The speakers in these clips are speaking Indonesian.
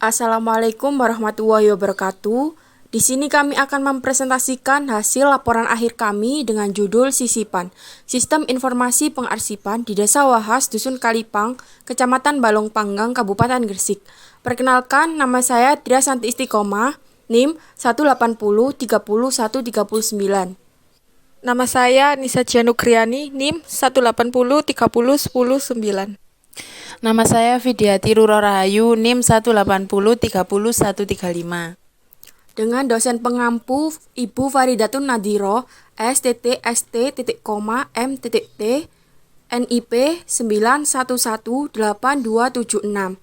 Assalamualaikum warahmatullahi wabarakatuh. Di sini kami akan mempresentasikan hasil laporan akhir kami dengan judul Sisipan, Sistem Informasi Pengarsipan di Desa Wahas, Dusun Kalipang, Kecamatan Balong Panggang, Kabupaten Gresik. Perkenalkan, nama saya Tria Santi Istiqomah, NIM 180300139. Nama saya Nisa Janugriani, NIM 180301009. Nama saya Vidyati Ruro Rahayu, NIM 180300135. Dengan dosen pengampu Ibu Faridatun Nadhiro, STT.M.T, NIP 9118276.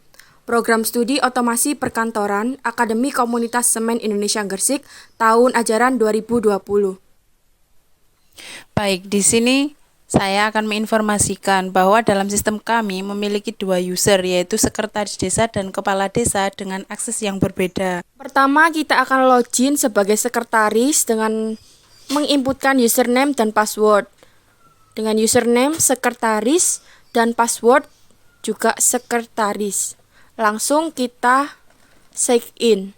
Program Studi Otomasi Perkantoran Akademi Komunitas Semen Indonesia Gresik tahun ajaran 2020. Baik, di sini saya akan menginformasikan bahwa dalam sistem kami memiliki 2 user, yaitu sekretaris desa dan kepala desa dengan akses yang berbeda. Pertama, kita akan login sebagai sekretaris dengan menginputkan username dan password. Dengan username sekretaris dan password juga sekretaris. Langsung kita sign in.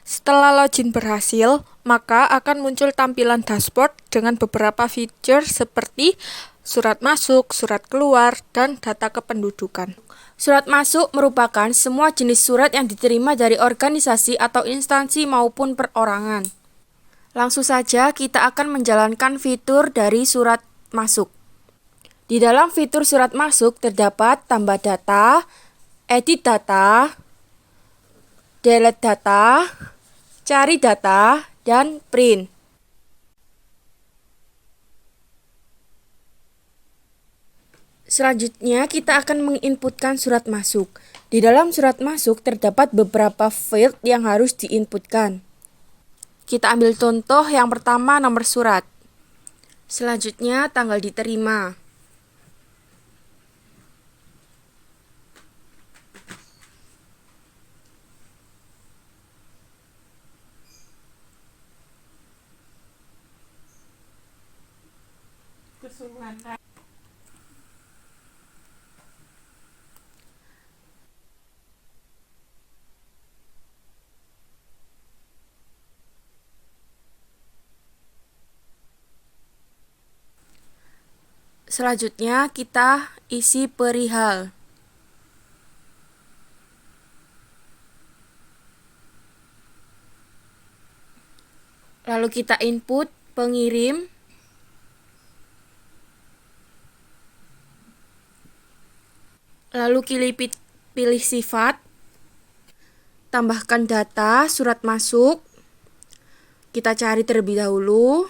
Setelah login berhasil, maka akan muncul tampilan dashboard dengan beberapa fitur seperti surat masuk, surat keluar, dan data kependudukan. Surat masuk merupakan semua jenis surat yang diterima dari organisasi atau instansi maupun perorangan. Langsung saja kita akan menjalankan fitur dari surat masuk. Di dalam fitur surat masuk terdapat tambah data, edit data, delete data, cari data, dan print. Selanjutnya kita akan menginputkan surat masuk. Di dalam surat masuk terdapat beberapa field yang harus diinputkan. Kita ambil contoh yang pertama, nomor surat. Selanjutnya tanggal diterima. Selanjutnya kita isi perihal. Lalu kita input pengirim, lalu pilih sifat, tambahkan data surat masuk, kita cari terlebih dahulu,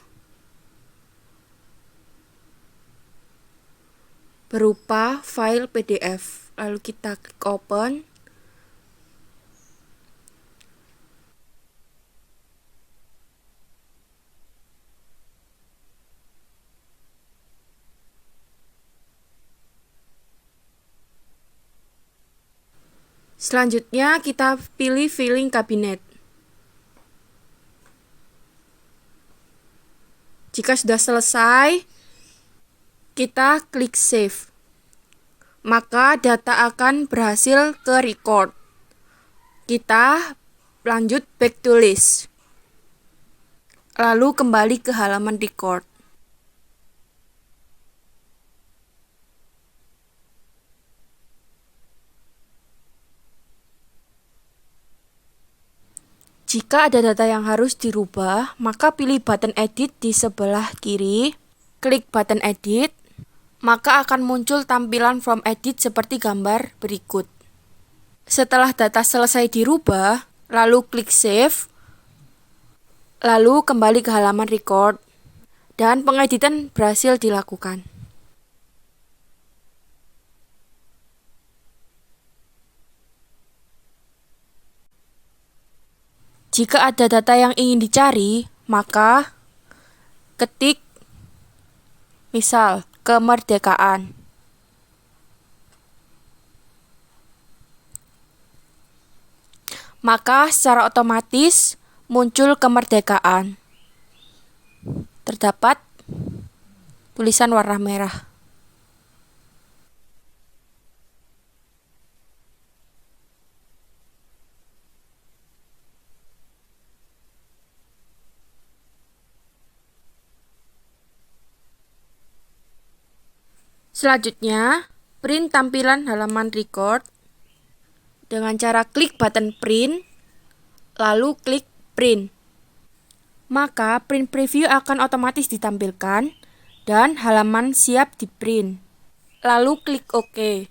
berupa file PDF, lalu kita klik open. Selanjutnya kita pilih filing kabinet. Jika sudah selesai, kita klik save. Maka data akan berhasil ke record. Kita lanjut back to list. Lalu kembali ke halaman record. Jika ada data yang harus dirubah, maka pilih button edit di sebelah kiri, klik button edit, maka akan muncul tampilan form edit seperti gambar berikut. Setelah data selesai dirubah, lalu klik save, lalu kembali ke halaman record, dan pengeditan berhasil dilakukan. Jika ada data yang ingin dicari, maka ketik misal kemerdekaan. Maka secara otomatis muncul kemerdekaan. Terdapat tulisan warna merah. Selanjutnya, print tampilan halaman record dengan cara klik button print, lalu klik print. Maka print preview akan otomatis ditampilkan dan halaman siap di print. Lalu klik OK.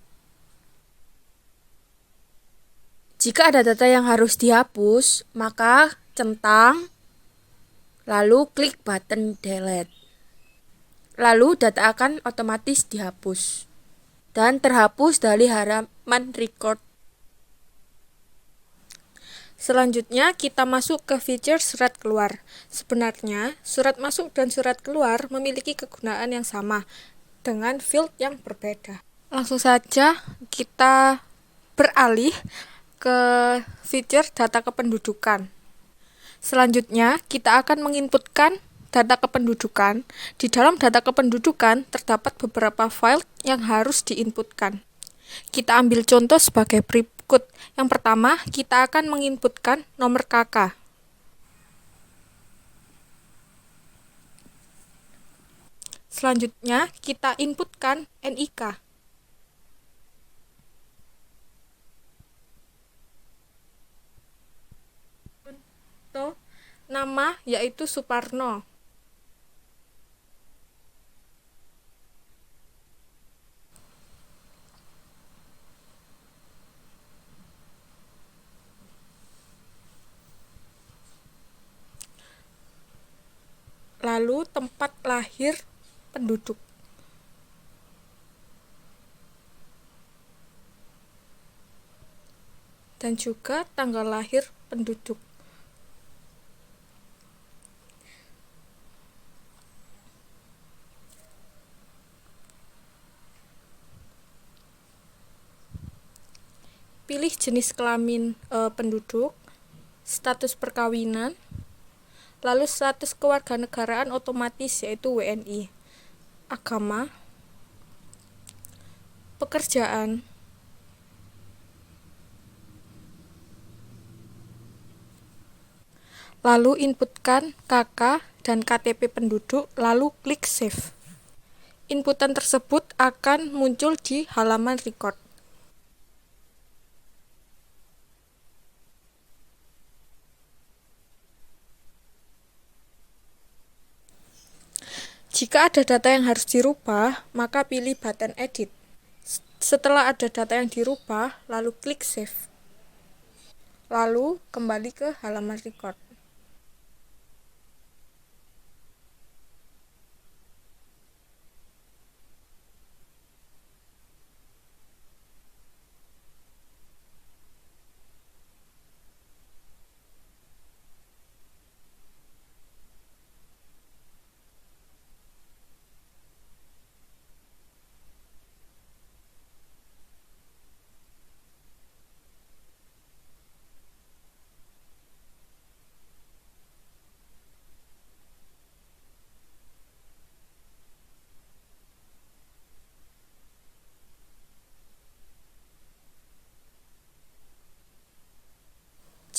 Jika ada data yang harus dihapus, maka centang, lalu klik button delete. Lalu data akan otomatis dihapus dan terhapus dari halaman record. Selanjutnya, kita masuk ke fitur surat keluar. Sebenarnya, surat masuk dan surat keluar memiliki kegunaan yang sama dengan field yang berbeda. Langsung saja kita beralih ke fitur data kependudukan. Selanjutnya, kita akan menginputkan data kependudukan. Di dalam data kependudukan terdapat beberapa file yang harus diinputkan. Kita ambil contoh sebagai berikut. Yang pertama, kita akan menginputkan nomor KK. Selanjutnya, kita inputkan NIK. Nama yaitu Suparno. Lalu tempat lahir penduduk. Dan juga tanggal lahir penduduk. Pilih jenis kelamin penduduk, status perkawinan, lalu status kewarganegaraan otomatis yaitu WNI, agama, pekerjaan, lalu inputkan KK dan KTP penduduk, lalu klik save. Inputan tersebut akan muncul di halaman record. Jika ada data yang harus dirubah, maka pilih button edit. Setelah ada data yang dirubah, lalu klik save. Lalu kembali ke halaman record.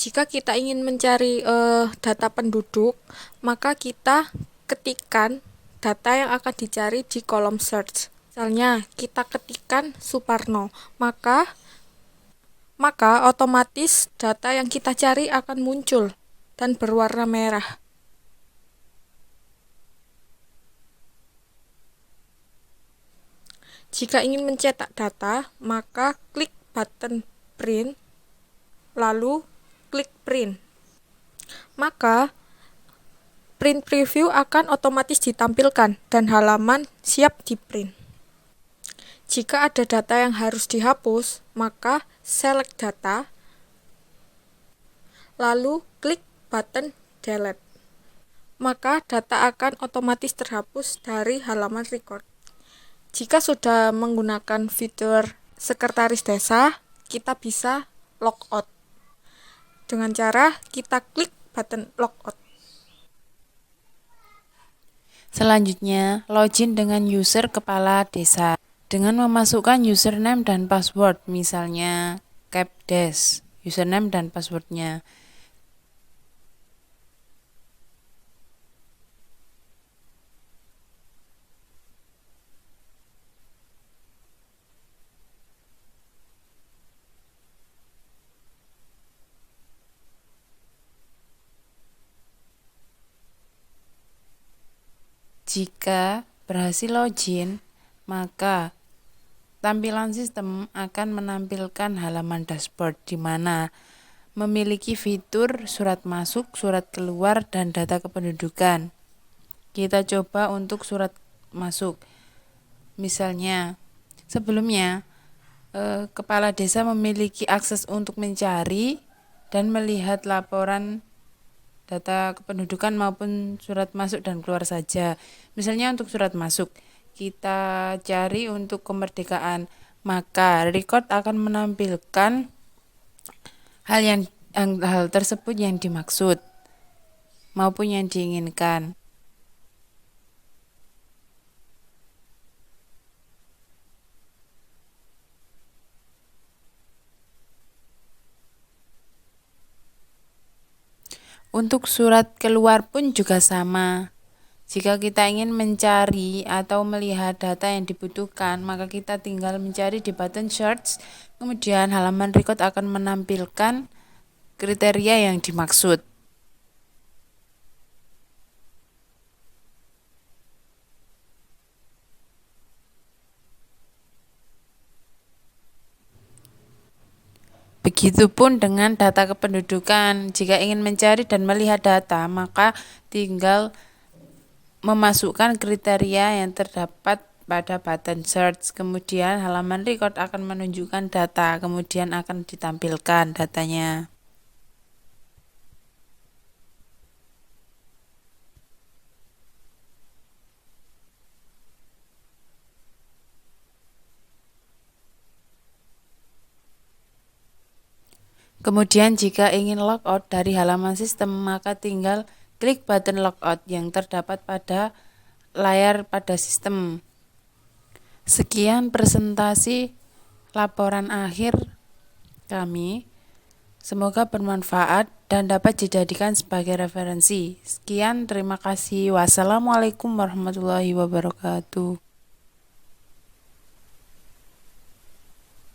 Jika kita ingin mencari data penduduk, maka kita ketikkan data yang akan dicari di kolom search. Misalnya, kita ketikkan Suparno, maka otomatis data yang kita cari akan muncul dan berwarna merah. Jika ingin mencetak data, maka klik button print, lalu klik print. Maka print preview akan otomatis ditampilkan dan halaman siap di print. Jika ada data yang harus dihapus, maka select data, lalu klik button delete. Maka data akan otomatis terhapus dari halaman record. Jika sudah menggunakan fitur sekretaris desa, kita bisa logout. Dengan cara kita klik button logout. Selanjutnya, login dengan user kepala desa dengan memasukkan username dan password, misalnya capdes, username dan passwordnya. Jika berhasil login, maka tampilan sistem akan menampilkan halaman dashboard di mana memiliki fitur surat masuk, surat keluar, dan data kependudukan. Kita coba untuk surat masuk. Misalnya, sebelumnya kepala desa memiliki akses untuk mencari dan melihat laporan data kependudukan maupun surat masuk dan keluar saja. Misalnya untuk surat masuk, kita cari untuk kemerdekaan, maka record akan menampilkan hal tersebut yang dimaksud maupun yang diinginkan. Untuk surat keluar pun juga sama. Jika kita ingin mencari atau melihat data yang dibutuhkan, maka kita tinggal mencari di button search, kemudian halaman record akan menampilkan kriteria yang dimaksud. Begitupun dengan data kependudukan. Jika ingin mencari dan melihat data, maka tinggal memasukkan kriteria yang terdapat pada button search. Kemudian halaman record akan menunjukkan data, kemudian akan ditampilkan datanya. Kemudian jika ingin logout dari halaman sistem, maka tinggal klik button logout yang terdapat pada layar pada sistem. Sekian presentasi laporan akhir kami. Semoga bermanfaat dan dapat dijadikan sebagai referensi. Sekian, terima kasih. Wassalamualaikum warahmatullahi wabarakatuh.